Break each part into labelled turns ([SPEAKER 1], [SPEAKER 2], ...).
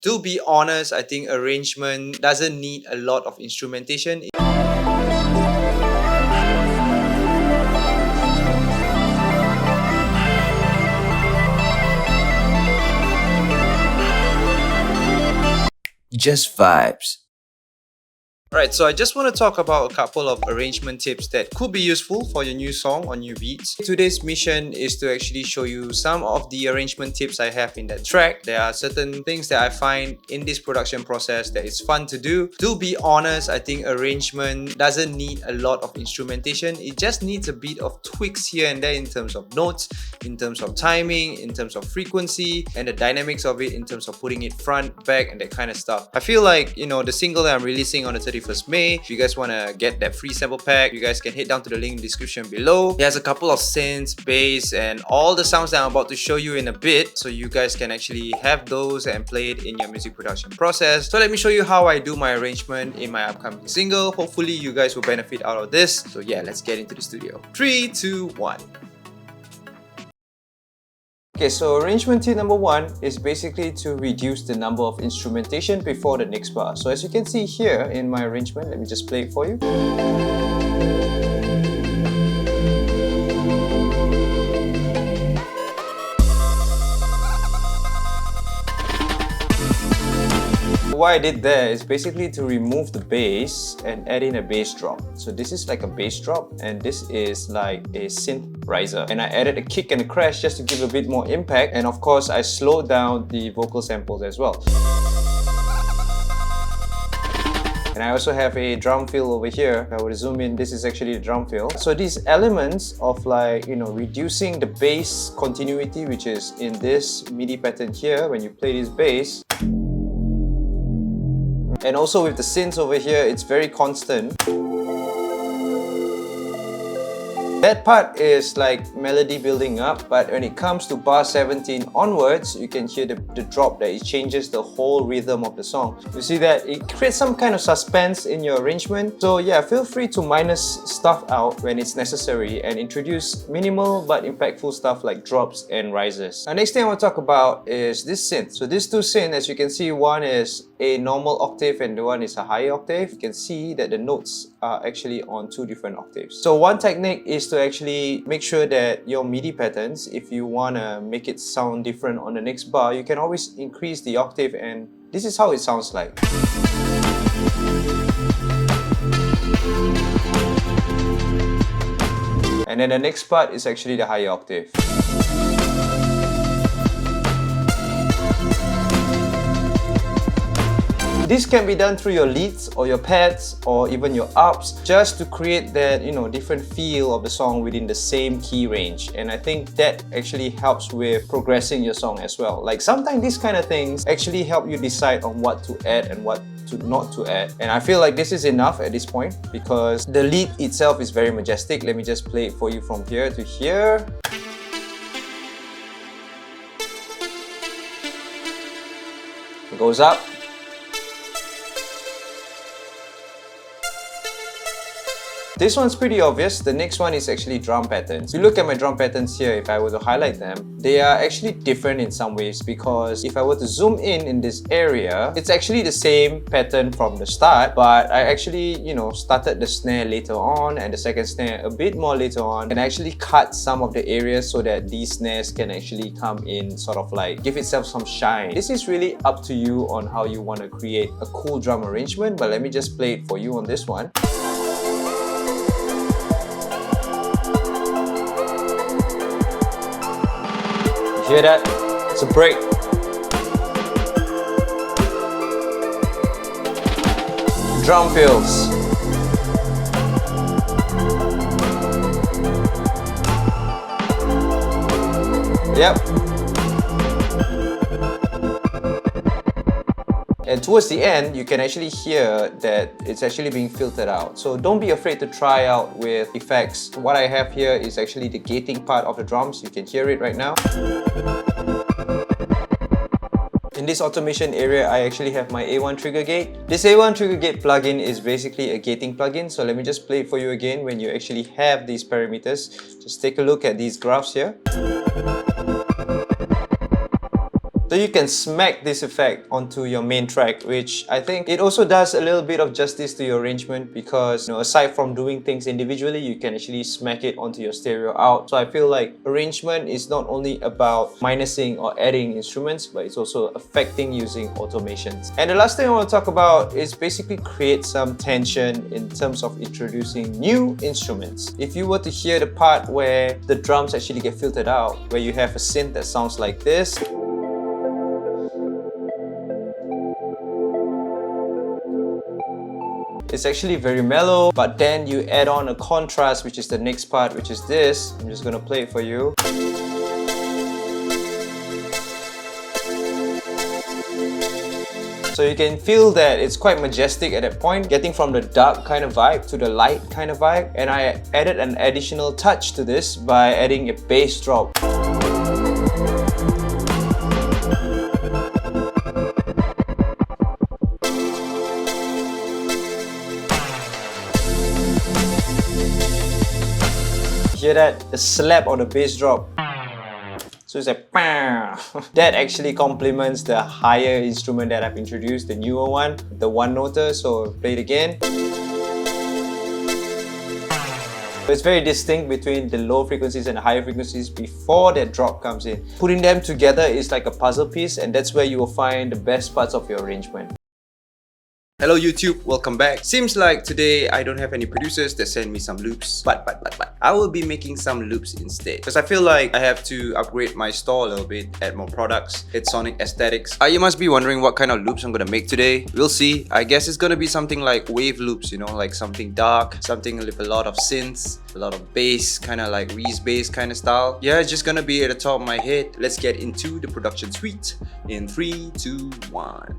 [SPEAKER 1] To be honest, I think arrangement doesn't need a lot of instrumentation. Just vibes. Right, so I just want to talk about a couple of arrangement tips that could be useful for your new song or new beats. Today's mission is to actually show you some of the arrangement tips I have in that track. There are certain things that I find in this production process that is fun to do. To be honest, I think arrangement doesn't need a lot of instrumentation. It just needs a bit of tweaks here and there in terms of notes, in terms of timing, in terms of frequency, and the dynamics of it in terms of putting it front, back, and that kind of stuff. I feel like, the single that I'm releasing on the 31st May, if you guys want to get that free sample pack, you guys can head down to the link in the description below. It has a couple of synths, bass, and all the sounds that I'm about to show you in a bit, so you guys can actually have those and play it in your music production process. So let me show you how I do my arrangement in my upcoming single. Hopefully you guys will benefit out of this. So yeah, let's get into the studio. 3, 2, 1. Okay, so arrangement tip number 1 is basically to reduce the number of instrumentation before the next bar. So as you can see here in my arrangement, let me just play it for you. What I did there is basically to remove the bass and add in a bass drop. So this is like a bass drop and this is like a synth riser. And I added a kick and a crash just to give a bit more impact, and of course I slowed down the vocal samples as well. And I also have a drum fill over here. If I would zoom in, this is actually the drum fill. So these elements of reducing the bass continuity, which is in this MIDI pattern here, when you play this bass, and also with the synths over here, it's very constant. That part is like melody building up, but when it comes to bar 17 onwards, you can hear the drop that it changes the whole rhythm of the song. You see that it creates some kind of suspense in your arrangement. So yeah, feel free to minus stuff out when it's necessary and introduce minimal but impactful stuff like drops and rises. Now, next thing I want to talk about is this synth. So these two synths, as you can see, one is a normal octave and the one is a higher octave. You can see that the notes are actually on 2 different octaves. So one technique is to actually make sure that your MIDI patterns, if you want to make it sound different on the next bar, you can always increase the octave, and this is how it sounds like. And then the next part is actually the higher octave. This can be done through your leads or your pads or even your ups, just to create that, different feel of the song within the same key range. And I think that actually helps with progressing your song as well. Like sometimes these kind of things actually help you decide on what to add and what to not to add. And I feel like this is enough at this point because the lead itself is very majestic. Let me just play it for you from here to here. It goes up. This one's pretty obvious. The next one is actually drum patterns. If you look at my drum patterns here, if I were to highlight them, they are actually different in some ways, because if I were to zoom in this area, it's actually the same pattern from the start, but I actually, started the snare later on and the second snare a bit more later on, and I actually cut some of the areas so that these snares can actually come in, sort of like give itself some shine. This is really up to you on how you want to create a cool drum arrangement, but let me just play it for you on this one. Hear that? It's a break. Drum fills. Yep. And towards the end, you can actually hear that it's actually being filtered out. So don't be afraid to try out with effects. What I have here is actually the gating part of the drums. You can hear it right now. In this automation area, I actually have my A1 trigger gate. This A1 trigger gate plugin is basically a gating plugin. So let me just play it for you again when you actually have these parameters. Just take a look at these graphs here. So you can smack this effect onto your main track, which I think it also does a little bit of justice to your arrangement because, you know, aside from doing things individually, you can actually smack it onto your stereo out. So I feel like arrangement is not only about minusing or adding instruments, but it's also affecting using automations. And the last thing I want to talk about is basically create some tension in terms of introducing new instruments. If you were to hear the part where the drums actually get filtered out, where you have a synth that sounds like this, it's actually very mellow, but then you add on a contrast, which is the next part, which is this. I'm just gonna play it for you. So you can feel that it's quite majestic at that point, getting from the dark kind of vibe to the light kind of vibe. And I added an additional touch to this by adding a bass drop. Hear that? The slap on the bass drop. So it's like that actually complements the higher instrument that I've introduced, the newer one, the one-noter. So play it again. So it's very distinct between the low frequencies and the higher frequencies before that drop comes in. Putting them together is like a puzzle piece, and that's where you will find the best parts of your arrangement. Hello YouTube, welcome back. Seems like today I don't have any producers that send me some loops, but I will be making some loops instead, because I feel like I have to upgrade my store a little bit, add more products, hit sonic aesthetics. You must be wondering what kind of loops I'm gonna make today. We'll see. I guess it's gonna be something like wave loops, you know, like something dark, something with a lot of synths, a lot of bass, kind of like Reese bass kind of style. Yeah, it's just gonna be at the top of my head. Let's get into the production suite in 3, 2, 1.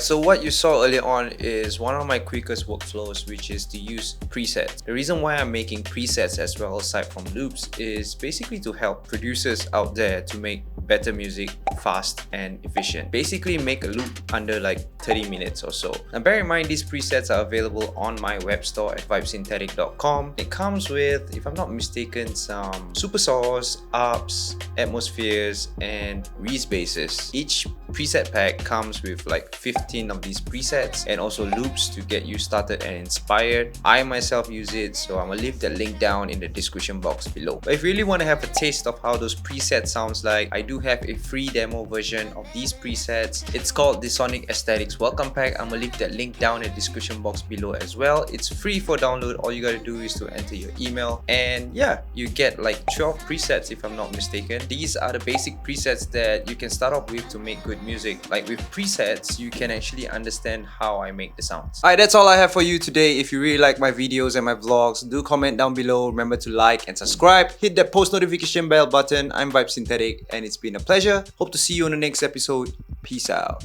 [SPEAKER 1] Alright, so what you saw earlier on is one of my quickest workflows, which is to use presets. The reason why I'm making presets as well aside from loops is basically to help producers out there to make better music fast and efficient. Basically make a loop under like 30 minutes or so. Now bear in mind, these presets are available on my web store at VibeSynthetic.com. It comes with, if I'm not mistaken, some supersaws, ups, atmospheres, and Reese basses. Each preset pack comes with like 15 of these presets and also loops to get you started and inspired. I myself use it, so I'm gonna leave the link down in the description box below. But if you really want to have a taste of how those presets sounds like, I do have a free demo version of these presets. It's called the Sonic Aesthetics Welcome Pack. I'm gonna leave that link down in the description box below as well. It's free for download. All you gotta do is to enter your email, and yeah, you get like 12 presets if I'm not mistaken. These are the basic presets that you can start off with to make good music. Like with presets, you can actually understand how I make the sounds. Alright, that's all I have for you today. If you really like my videos and my vlogs, do comment down below. Remember to like and subscribe. Hit that post notification bell button. I'm VibeSynthetic, and it's been a pleasure. Hope to see you on the next episode. Peace out.